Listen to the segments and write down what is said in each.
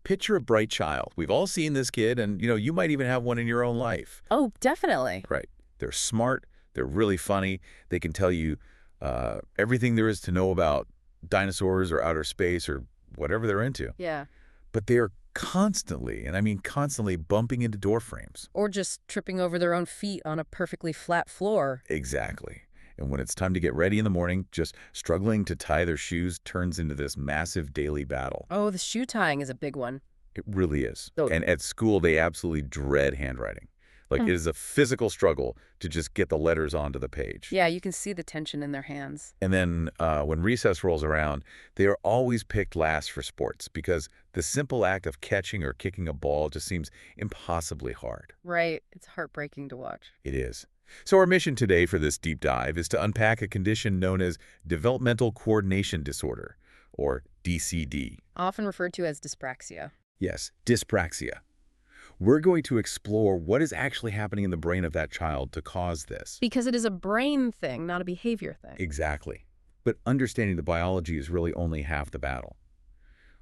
picture a bright child. We've all seen this kid, and, you might even have one in your own life. Oh, definitely. Right. They're smart. They're really funny. They can tell you everything there is to know about dinosaurs or outer space or whatever they're into. Yeah. But they're constantly, and I mean constantly, bumping into door frames. Or just tripping over their own feet on a perfectly flat floor. Exactly. And when it's time to get ready in the morning, just struggling to tie their shoes turns into this massive daily battle. Oh, the shoe tying is a big one. It really is. Oh. And at school, they absolutely dread handwriting. Like, it is a physical struggle to just get the letters onto the page. Yeah, you can see the tension in their hands. And then when recess rolls around, they are always picked last for sports because the simple act of catching or kicking a ball just seems impossibly hard. Right. It's heartbreaking to watch. It is. So our mission today for this deep dive is to unpack a condition known as Developmental Coordination Disorder, or DCD. Often referred to as dyspraxia. Yes, dyspraxia. We're going to explore what is actually happening in the brain of that child to cause this. Because it is a brain thing, not a behavior thing. Exactly. But understanding the biology is really only half the battle.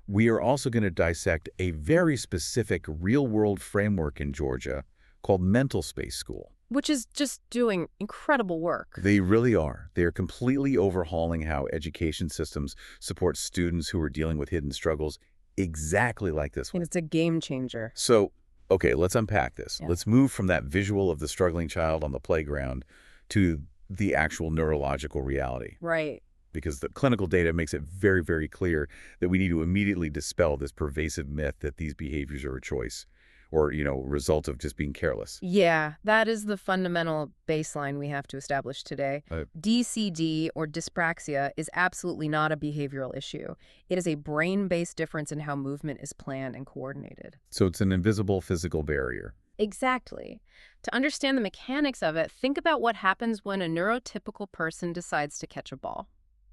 We are also going to dissect a very specific real-world framework in Georgia called MentalSpace School. Which is just doing incredible work. They really are. They are completely overhauling how education systems support students who are dealing with hidden struggles exactly like this one. And it's a game changer. So, okay, let's unpack this. Yeah. Let's move from that visual of the struggling child on the playground to the actual neurological reality. Right. Because the clinical data makes it very, very clear that we need to immediately dispel this pervasive myth that these behaviors are a choice or, result of just being careless. Yeah, that is the fundamental baseline we have to establish today. DCD, or dyspraxia, is absolutely not a behavioral issue. It is a brain-based difference in how movement is planned and coordinated. So it's an invisible physical barrier. Exactly. To understand the mechanics of it, think about what happens when a neurotypical person decides to catch a ball.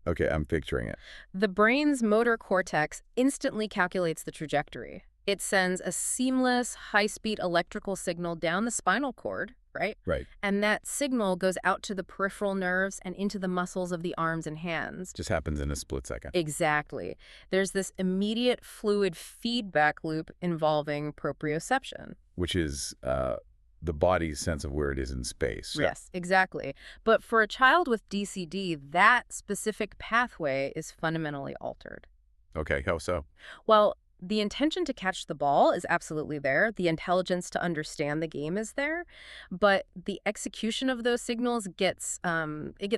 Okay, I'm picturing it. The brain's motor cortex instantly calculates the trajectory. It sends a seamless, high-speed electrical signal down the spinal cord, right? Right. And that signal goes out to the peripheral nerves and into the muscles of the arms and hands. Just happens in a split second. Exactly. There's this immediate fluid feedback loop involving proprioception. Which is the body's sense of where it is in space. Yes, exactly. But for a child with DCD, that specific pathway is fundamentally altered. Okay, how so? Well, the intention to catch the ball is absolutely there. The intelligence to understand the game is there. But the execution of those signals gets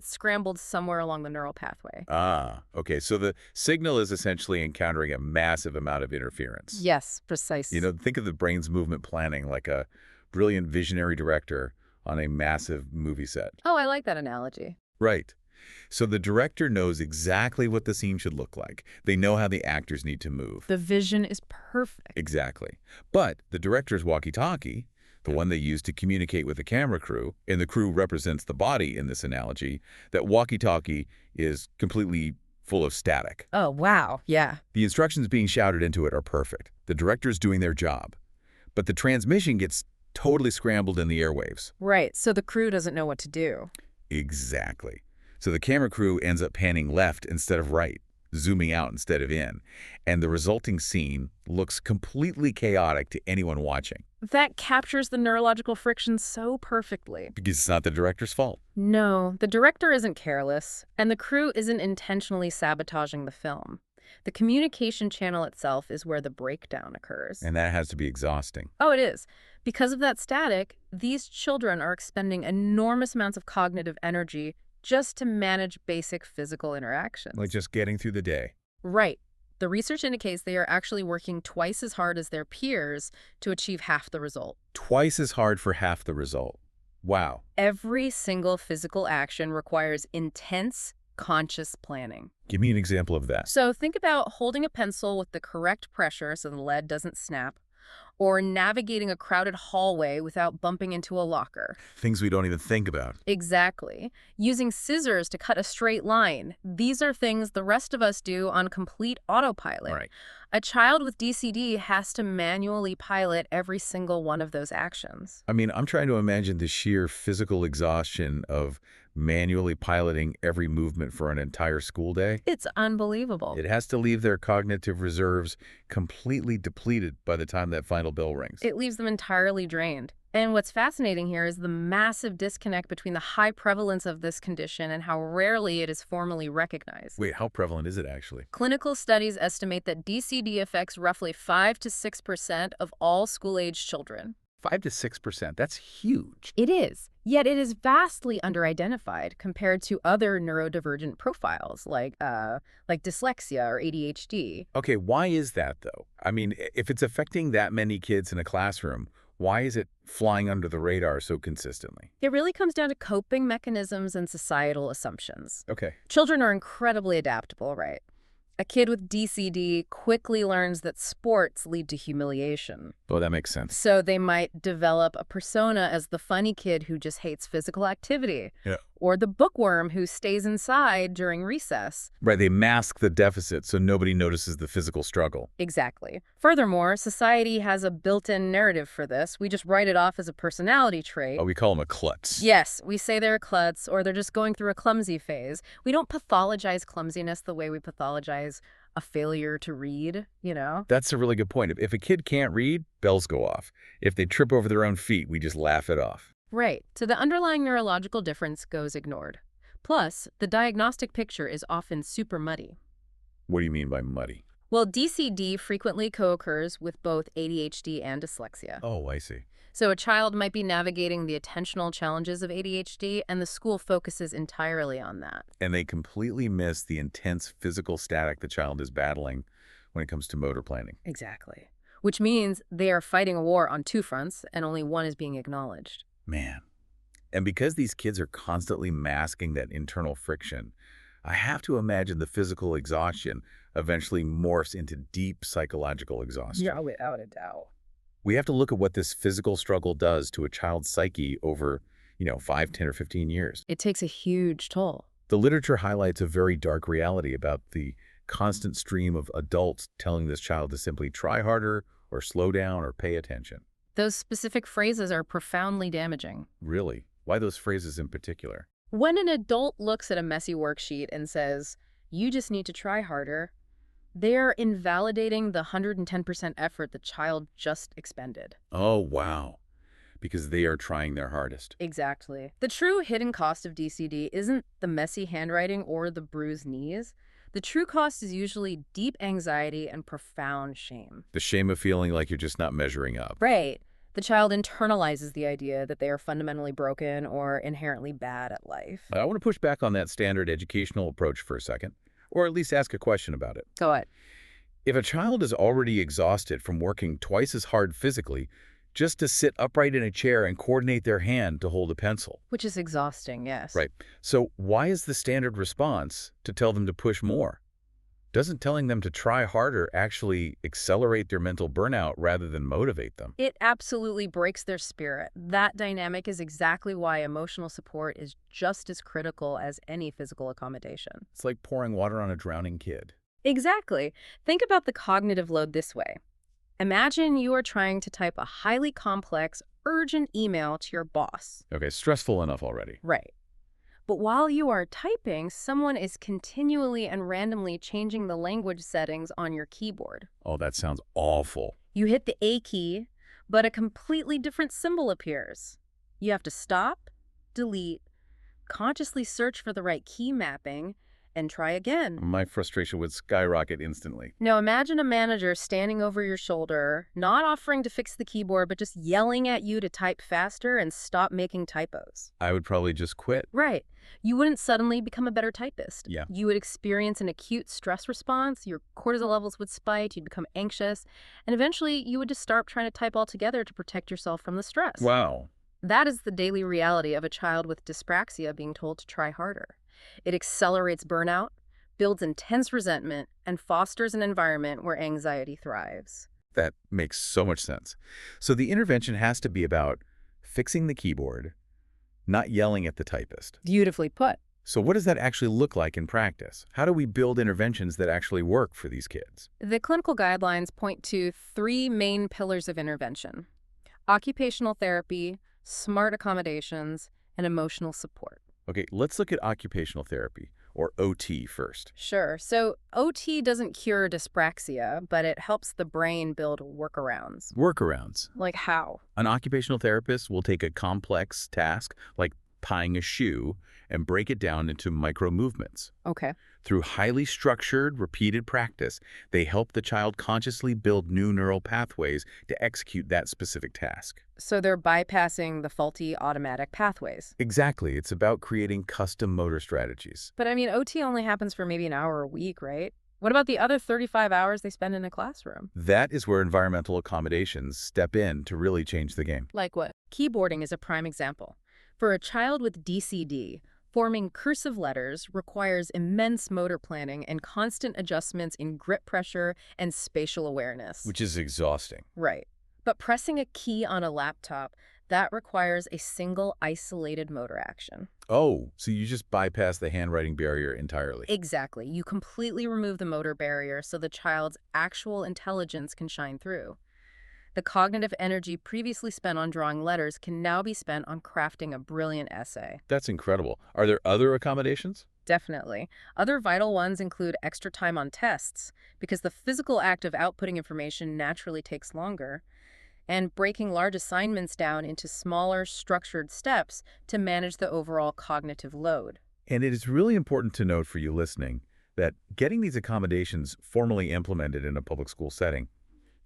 scrambled somewhere along the neural pathway. Ah, okay. So the signal is essentially encountering a massive amount of interference. Yes, precisely. Think of the brain's movement planning like a brilliant visionary director on a massive movie set. Oh, I like that analogy. Right. So the director knows exactly what the scene should look like. They know how the actors need to move. The vision is perfect. Exactly. But the director's walkie-talkie, the one they use to communicate with the camera crew, and the crew represents the body in this analogy, that walkie-talkie is completely full of static. Oh, wow. Yeah. The instructions being shouted into it are perfect. The director's doing their job. But the transmission gets totally scrambled in the airwaves. Right. So the crew doesn't know what to do. Exactly. So the camera crew ends up panning left instead of right, zooming out instead of in, and the resulting scene looks completely chaotic to anyone watching. That captures the neurological friction so perfectly. Because it's not the director's fault. No, the director isn't careless, and the crew isn't intentionally sabotaging the film. The communication channel itself is where the breakdown occurs. And that has to be exhausting. Oh, it is. Because of that static, these children are expending enormous amounts of cognitive energy just to manage basic physical interactions. Like just getting through the day. Right. The research indicates they are actually working twice as hard as their peers to achieve half the result. Twice as hard for half the result. Wow. Every single physical action requires intense, conscious planning. Give me an example of that. So think about holding a pencil with the correct pressure so the lead doesn't snap, or navigating a crowded hallway without bumping into a locker. Things we don't even think about. Exactly. Using scissors to cut a straight line. These are things the rest of us do on complete autopilot. Right. A child with DCD has to manually pilot every single one of those actions. I mean, I'm trying to imagine the sheer physical exhaustion of manually piloting every movement for an entire school day. It's unbelievable. It has to leave their cognitive reserves completely depleted by the time that final bell rings. It leaves them entirely drained. And what's fascinating here is the massive disconnect between the high prevalence of this condition and how rarely it is formally recognized. Wait, how prevalent is it actually? Clinical studies estimate that DCD affects roughly 5 to 6% of all school-age children. 5 to 6%. That's huge. It is. Yet it is vastly underidentified compared to other neurodivergent profiles like dyslexia or ADHD. Okay, why is that though? I mean, if it's affecting that many kids in a classroom, why is it flying under the radar so consistently? It really comes down to coping mechanisms and societal assumptions. Okay. Children are incredibly adaptable, right? A kid with DCD quickly learns that sports lead to humiliation. Oh, that makes sense. So they might develop a persona as the funny kid who just hates physical activity. Yeah. Or the bookworm who stays inside during recess. Right, they mask the deficit so nobody notices the physical struggle. Exactly. Furthermore, society has a built-in narrative for this. We just write it off as a personality trait. Oh, we call them a klutz. Yes, we say they're a klutz or they're just going through a clumsy phase. We don't pathologize clumsiness the way we pathologize a failure to read, you know? That's a really good point. If a kid can't read, bells go off. If they trip over their own feet, we just laugh it off. Right. So the underlying neurological difference goes ignored. Plus, the diagnostic picture is often super muddy. What do you mean by muddy? Well, DCD frequently co-occurs with both ADHD and dyslexia. Oh, I see. So a child might be navigating the attentional challenges of ADHD, and the school focuses entirely on that. And they completely miss the intense physical static the child is battling when it comes to motor planning. Exactly. Which means they are fighting a war on two fronts, and only one is being acknowledged. Man. And because these kids are constantly masking that internal friction, I have to imagine the physical exhaustion eventually morphs into deep psychological exhaustion. Yeah, without a doubt. We have to look at what this physical struggle does to a child's psyche over, 5, 10, or 15 years. It takes a huge toll. The literature highlights a very dark reality about the constant stream of adults telling this child to simply try harder or slow down or pay attention. Those specific phrases are profoundly damaging. Really? Why those phrases in particular? When an adult looks at a messy worksheet and says, "You just need to try harder," they are invalidating the 110% effort the child just expended. Oh, wow. Because they are trying their hardest. Exactly. The true hidden cost of DCD isn't the messy handwriting or the bruised knees. The true cost is usually deep anxiety and profound shame. The shame of feeling like you're just not measuring up. Right. The child internalizes the idea that they are fundamentally broken or inherently bad at life. I want to push back on that standard educational approach for a second, or at least ask a question about it. Go ahead. If a child is already exhausted from working twice as hard physically just to sit upright in a chair and coordinate their hand to hold a pencil. Which is exhausting, yes. Right. So why is the standard response to tell them to push more? Doesn't telling them to try harder actually accelerate their mental burnout rather than motivate them? It absolutely breaks their spirit. That dynamic is exactly why emotional support is just as critical as any physical accommodation. It's like pouring water on a drowning kid. Exactly. Think about the cognitive load this way. Imagine you are trying to type a highly complex, urgent email to your boss. Okay, stressful enough already. Right. But while you are typing, someone is continually and randomly changing the language settings on your keyboard. Oh, that sounds awful. You hit the A key, but a completely different symbol appears. You have to stop, delete, consciously search for the right key mapping, and try again. My frustration would skyrocket instantly. Now imagine a manager standing over your shoulder, not offering to fix the keyboard, but just yelling at you to type faster and stop making typos. I would probably just quit. Right. You wouldn't suddenly become a better typist. Yeah. You would experience an acute stress response, your cortisol levels would spike, you'd become anxious, and eventually you would just start trying to type altogether to protect yourself from the stress. Wow. That is the daily reality of a child with dyspraxia being told to try harder. It accelerates burnout, builds intense resentment, and fosters an environment where anxiety thrives. That makes so much sense. So the intervention has to be about fixing the keyboard, not yelling at the typist. Beautifully put. So what does that actually look like in practice? How do we build interventions that actually work for these kids? The clinical guidelines point to 3 main pillars of intervention: occupational therapy, smart accommodations, and emotional support. Okay, let's look at occupational therapy, or OT, first. Sure. So OT doesn't cure dyspraxia, but it helps the brain build workarounds. Workarounds. Like how? An occupational therapist will take a complex task, like tying a shoe, and break it down into micro movements. Okay. Through highly structured, repeated practice, they help the child consciously build new neural pathways to execute that specific task. So they're bypassing the faulty automatic pathways. Exactly. It's about creating custom motor strategies. But I mean, OT only happens for maybe an hour a week, right? What about the other 35 hours they spend in a classroom? That is where environmental accommodations step in to really change the game. Like what? Keyboarding is a prime example. For a child with DCD, forming cursive letters requires immense motor planning and constant adjustments in grip pressure and spatial awareness. Which is exhausting. Right. But pressing a key on a laptop, that requires a single isolated motor action. Oh, so you just bypass the handwriting barrier entirely. Exactly. You completely remove the motor barrier so the child's actual intelligence can shine through. The cognitive energy previously spent on drawing letters can now be spent on crafting a brilliant essay. That's incredible. Are there other accommodations? Definitely. Other vital ones include extra time on tests, because the physical act of outputting information naturally takes longer, and breaking large assignments down into smaller, structured steps to manage the overall cognitive load. And it is really important to note for you listening that getting these accommodations formally implemented in a public school setting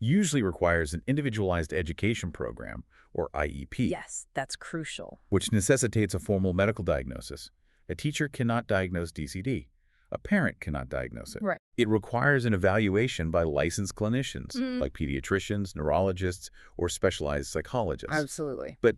usually requires an individualized education program, or IEP. Yes, that's crucial. Which necessitates a formal medical diagnosis. A teacher cannot diagnose DCD. A parent cannot diagnose it. Right. It requires an evaluation by licensed clinicians, like pediatricians, neurologists, or specialized psychologists. Absolutely. But,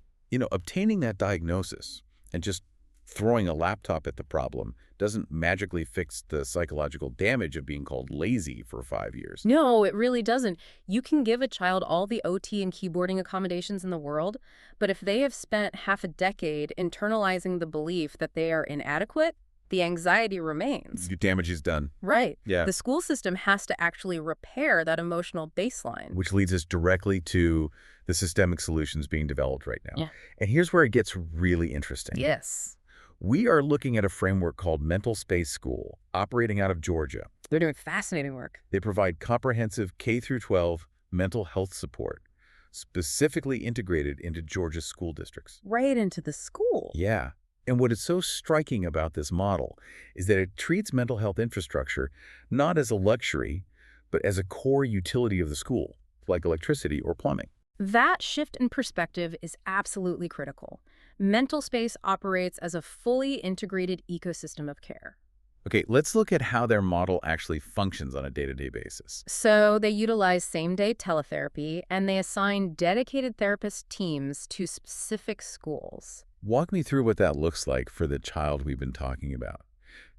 obtaining that diagnosis and just throwing a laptop at the problem doesn't magically fix the psychological damage of being called lazy for 5 years. No, it really doesn't. You can give a child all the OT and keyboarding accommodations in the world, but if they have spent half a decade internalizing the belief that they are inadequate, the anxiety remains. Your damage is done. Right. Yeah. The school system has to actually repair that emotional baseline. Which leads us directly to the systemic solutions being developed right now. Yeah. And here's where it gets really interesting. Yes. We are looking at a framework called MentalSpace School, operating out of Georgia. They're doing fascinating work. They provide comprehensive K-12 mental health support, specifically integrated into Georgia's school districts. Right into the school. Yeah. And what is so striking about this model is that it treats mental health infrastructure not as a luxury, but as a core utility of the school, like electricity or plumbing. That shift in perspective is absolutely critical. MentalSpace operates as a fully integrated ecosystem of care. Okay, let's look at how their model actually functions on a day-to-day basis. So they utilize same-day teletherapy, and they assign dedicated therapist teams to specific schools. Walk me through what that looks like for the child we've been talking about.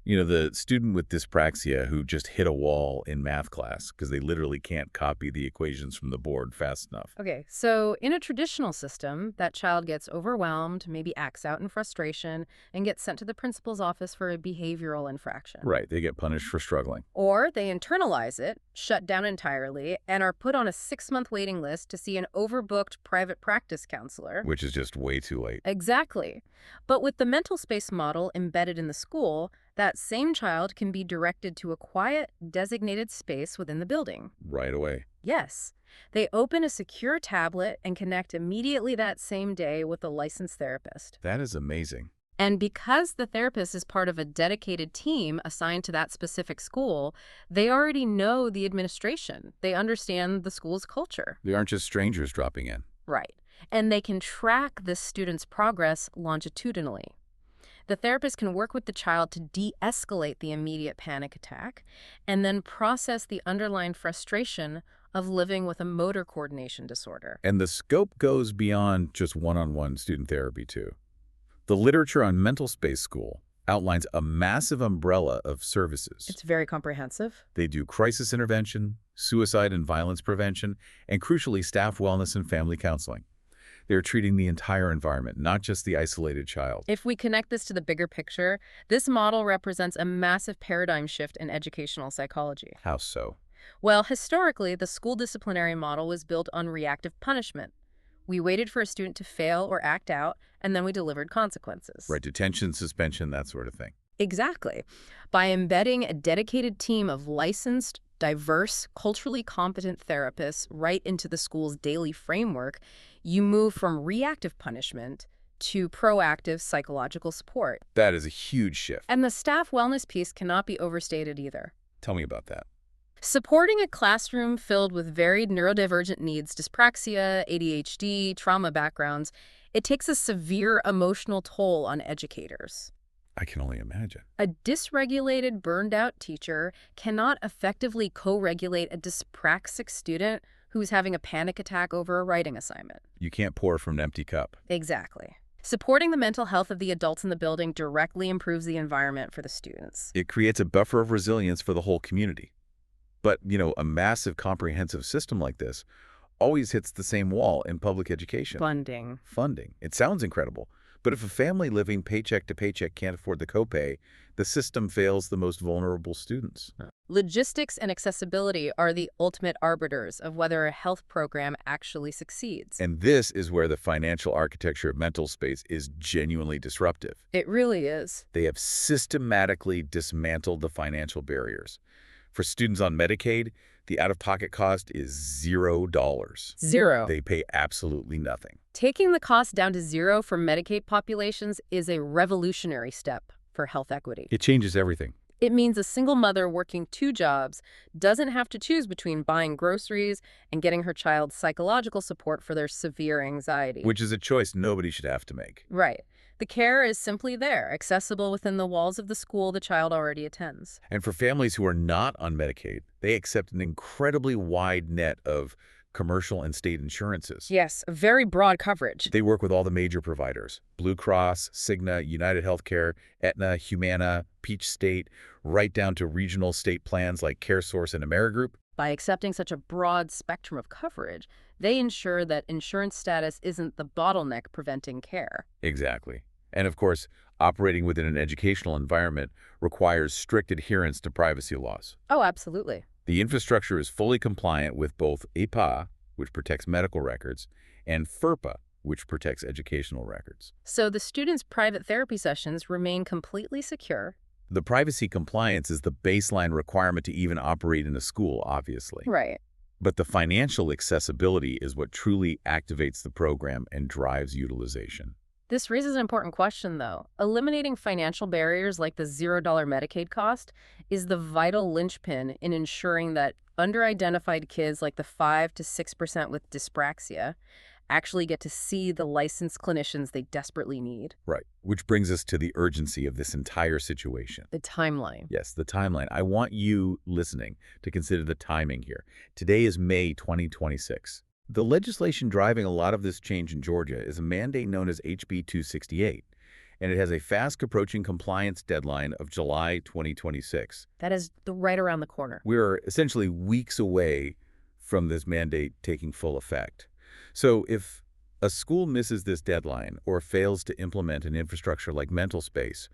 The student with dyspraxia who just hit a wall in math class because they literally can't copy the equations from the board fast enough. Okay, so in a traditional system, that child gets overwhelmed, maybe acts out in frustration, and gets sent to the principal's office for a behavioral infraction. Right, they get punished for struggling. Or they internalize it, shut down entirely, and are put on a 6-month waiting list to see an overbooked private practice counselor. Which is just way too late. Exactly. But with the MentalSpace model embedded in the school, that same child can be directed to a quiet, designated space within the building. Right away. Yes. They open a secure tablet and connect immediately that same day with a licensed therapist. That is amazing. And because the therapist is part of a dedicated team assigned to that specific school, they already know the administration. They understand the school's culture. They aren't just strangers dropping in. Right. And they can track the student's progress longitudinally. The therapist can work with the child to de-escalate the immediate panic attack and then process the underlying frustration of living with a motor coordination disorder. And the scope goes beyond just one-on-one student therapy, too. The literature on MentalSpace School outlines a massive umbrella of services. It's very comprehensive. They do crisis intervention, suicide and violence prevention, and crucially, staff wellness and family counseling. They're treating the entire environment, not just the isolated child. If we connect this to the bigger picture, this model represents a massive paradigm shift in educational psychology. How so? Well, historically, the school disciplinary model was built on reactive punishment. We waited for a student to fail or act out, and then we delivered consequences. Right, detention, suspension, that sort of thing. Exactly. By embedding a dedicated team of licensed, diverse, culturally competent therapists right into the school's daily framework, you move from reactive punishment to proactive psychological support. That is a huge shift. And the staff wellness piece cannot be overstated either. Tell me about that. Supporting a classroom filled with varied neurodivergent needs, dyspraxia, ADHD, trauma backgrounds, it takes a severe emotional toll on educators. I can only imagine. A dysregulated, burned-out teacher cannot effectively co-regulate a dyspraxic student who's having a panic attack over a writing assignment. You can't pour from an empty cup. Exactly. Supporting the mental health of the adults in the building directly improves the environment for the students. It creates a buffer of resilience for the whole community. But, a massive comprehensive system like this always hits the same wall in public education. Funding. It sounds incredible. But if a family living paycheck to paycheck can't afford the copay, the system fails the most vulnerable students. Logistics and accessibility are the ultimate arbiters of whether a health program actually succeeds. And this is where the financial architecture of MentalSpace is genuinely disruptive. It really is. They have systematically dismantled the financial barriers. For students on Medicaid, the out-of-pocket cost is $0. Zero. They pay absolutely nothing. Taking the cost down to zero for Medicaid populations is a revolutionary step for health equity. It changes everything. It means a single mother working 2 jobs doesn't have to choose between buying groceries and getting her child psychological support for their severe anxiety. Which is a choice nobody should have to make. Right. The care is simply there, accessible within the walls of the school the child already attends. And for families who are not on Medicaid, they accept an incredibly wide net of commercial and state insurances. Yes, very broad coverage. They work with all the major providers: Blue Cross, Cigna, United Healthcare, Aetna, Humana, Peach State, right down to regional state plans like CareSource and AmeriGroup. By accepting such a broad spectrum of coverage, they ensure that insurance status isn't the bottleneck preventing care. Exactly. And of course, operating within an educational environment requires strict adherence to privacy laws. Oh, absolutely. The infrastructure is fully compliant with both APA, which protects medical records, and FERPA, which protects educational records. So the students' private therapy sessions remain completely secure. The privacy compliance is the baseline requirement to even operate in a school, obviously. Right. But the financial accessibility is what truly activates the program and drives utilization. This raises an important question, though. Eliminating financial barriers like the $0 Medicaid cost is the vital linchpin in ensuring that underidentified kids like the 5 to 6% with dyspraxia actually get to see the licensed clinicians they desperately need. Right. Which brings us to the urgency of this entire situation. The timeline. Yes, the timeline. I want you listening to consider the timing here. Today is May 2026. The legislation driving a lot of this change in Georgia is a mandate known as HB 268, and it has a fast-approaching compliance deadline of July 2026. That is right around the corner. We're essentially weeks away from this mandate taking full effect. So if a school misses this deadline or fails to implement an infrastructure like MentalSpace,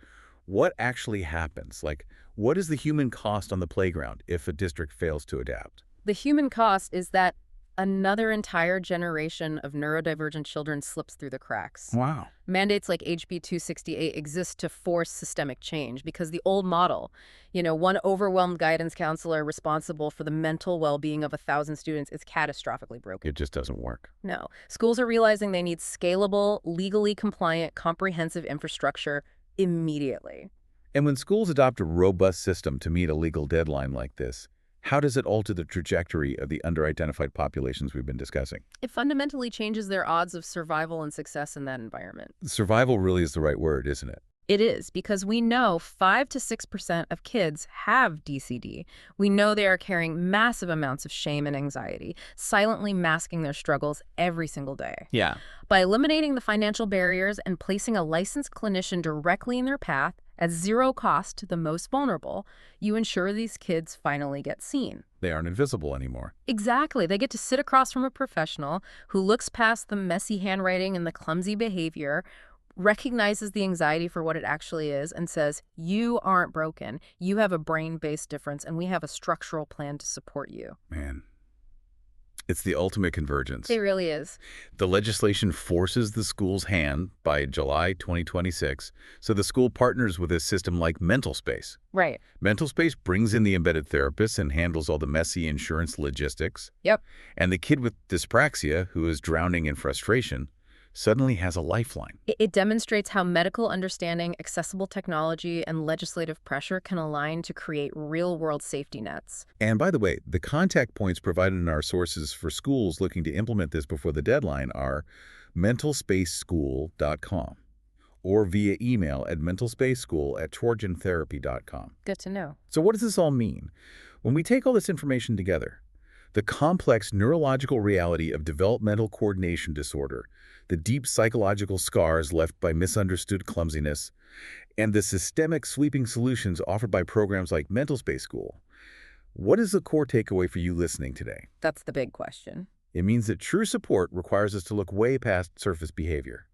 what actually happens? Like, what is the human cost on the playground if a district fails to adapt? The human cost is that another entire generation of neurodivergent children slips through the cracks. Wow. Mandates like HB 268 exist to force systemic change because the old model, one overwhelmed guidance counselor responsible for the mental well-being of 1,000 students is catastrophically broken. It just doesn't work. No. Schools are realizing they need scalable, legally compliant, comprehensive infrastructure immediately. And when schools adopt a robust system to meet a legal deadline like this, how does it alter the trajectory of the underidentified populations we've been discussing? It fundamentally changes their odds of survival and success in that environment. Survival really is the right word, isn't it? It is, because we know 5 to 6% of kids have DCD. We know they are carrying massive amounts of shame and anxiety, silently masking their struggles every single day. Yeah. By eliminating the financial barriers and placing a licensed clinician directly in their path, At zero cost to the most vulnerable, you ensure these kids finally get seen. They aren't invisible anymore. Exactly. They get to sit across from a professional who looks past the messy handwriting and the clumsy behavior, recognizes the anxiety for what it actually is, and says, you aren't broken. You have a brain-based difference, and we have a structural plan to support you. Man, it's the ultimate convergence. It really is. The legislation forces the school's hand by July 2026, so the school partners with a system like MentalSpace. Right. MentalSpace brings in the embedded therapists and handles all the messy insurance logistics. Yep. And the kid with dyspraxia, who is drowning in frustration, suddenly has a lifeline. It demonstrates how medical understanding, accessible technology, and legislative pressure can align to create real-world safety nets. And by the way, the contact points provided in our sources for schools looking to implement this before the deadline are mentalspaceschool.com or via email at mentalspaceschool@trojantherapy.com. Good to know. So what does this all mean? When we take all this information together, the complex neurological reality of developmental coordination disorder, the deep psychological scars left by misunderstood clumsiness, and the systemic sweeping solutions offered by programs like MentalSpace School. What is the core takeaway for you listening today? That's the big question. It means that true support requires us to look way past surface behavior.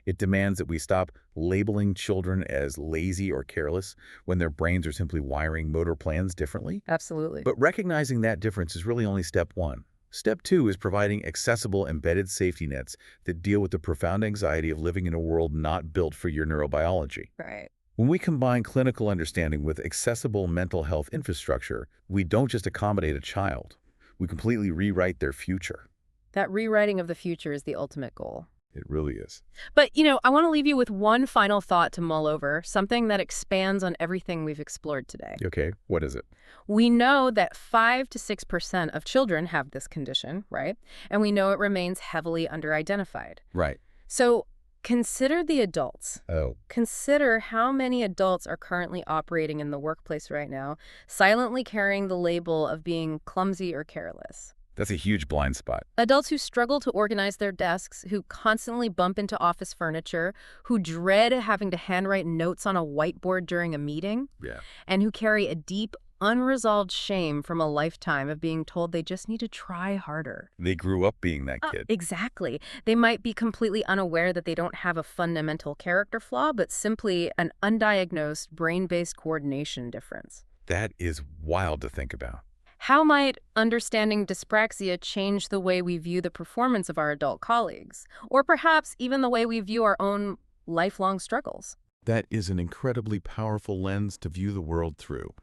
It demands that we stop labeling children as lazy or careless when their brains are simply wiring motor plans differently. Absolutely. But recognizing that difference is really only step one. Step two is providing accessible embedded safety nets that deal with the profound anxiety of living in a world not built for your neurobiology. Right. When we combine clinical understanding with accessible mental health infrastructure, we don't just accommodate a child. We completely rewrite their future. That rewriting of the future is the ultimate goal. It really is. But, I want to leave you with one final thought to mull over, something that expands on everything we've explored today. Okay, what is it? We know that 5 to 6% of children have this condition, right? And we know it remains heavily underidentified. Right. So consider the adults. Oh. Consider how many adults are currently operating in the workplace right now, silently carrying the label of being clumsy or careless. That's a huge blind spot. Adults who struggle to organize their desks, who constantly bump into office furniture, who dread having to handwrite notes on a whiteboard during a meeting, Yeah. and who carry a deep, unresolved shame from a lifetime of being told they just need to try harder. They grew up being that kid. Exactly. They might be completely unaware that they don't have a fundamental character flaw, but simply an undiagnosed brain-based coordination difference. That is wild to think about. How might understanding dyspraxia change the way we view the performance of our adult colleagues, or perhaps even the way we view our own lifelong struggles? That is an incredibly powerful lens to view the world through.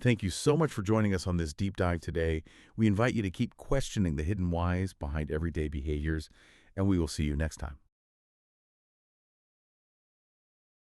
Thank you so much for joining us on this deep dive today. We invite you to keep questioning the hidden whys behind everyday behaviors, and we will see you next time.